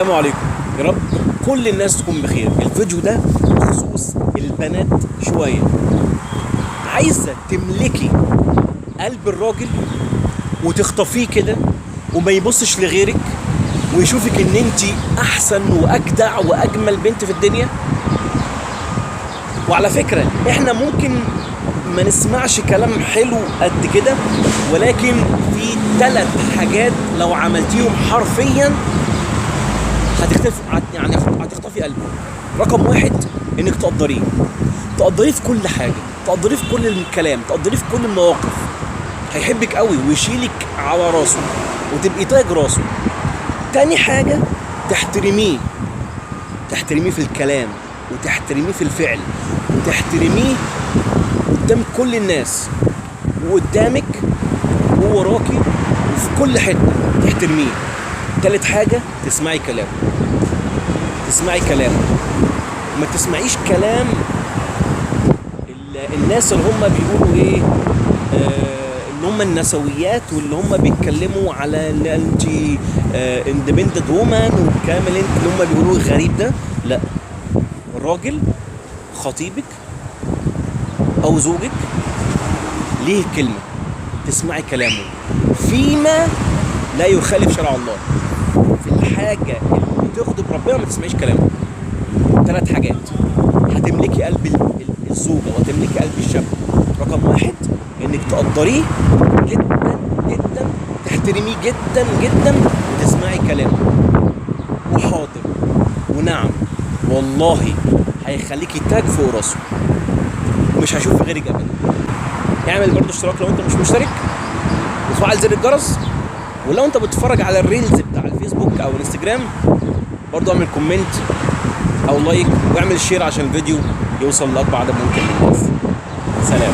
السلام عليكم. يا رب كل الناس تكون بخير. الفيديو ده بخصوص البنات شوية. عايزة تملكي قلب الراجل وتخطفيه كده وما يبصش لغيرك ويشوفك ان انت احسن واجدع واجمل بنت في الدنيا. وعلى فكرة احنا ممكن ما نسمعش كلام حلو قد كده، ولكن في 3 حاجات لو عملتيهم حرفيا هتخطفي قلبه. رقم 1 انك تقدريه في كل حاجه، تقدريه في كل الكلام، تقدريه في كل المواقف. هيحبك قوي ويشيلك على راسه وتبقي تاج راسه. تاني حاجه تحترميه في الكلام، وتحترميه في الفعل، وتحترميه قدام كل الناس وقدامك ووراكي وفي كل حته تحترميه. تالت حاجه تسمعي كلامه، ما تسمعيش كلام الناس اللي هم بيقولوا ايه، ان هم النسويات واللي هم بيتكلموا على ان انت اندبندنت وومن والكلام اللي هم بيقولوه غريب ده. لا، الراجل خطيبك او زوجك ليه كلمه، تسمعي كلامه فيما لا يخالف شرع الله. في الحاجه اللي تغضب ربنا ما تسمعيش كلامه. 3 حاجات هتملكي قلب الزوجه وتملكي قلب الشاب. رقم 1 انك تقدريه جدا جدا، تحترميه جدا جدا، وتسمعي كلامه وحاضر ونعم. والله هيخليكي تاج فوق راسه، مش هشوف غيرك ابدا. اعمل برضو اشتراك لو انت مش مشترك، وفعل زر الجرس. ولو انت بتتفرج على الريلز بتاع الفيسبوك او الانستجرام برضو اعمل كومنت او لايك، واعمل شير عشان الفيديو يوصل لاكبر عدد ممكن من الناس. سلام.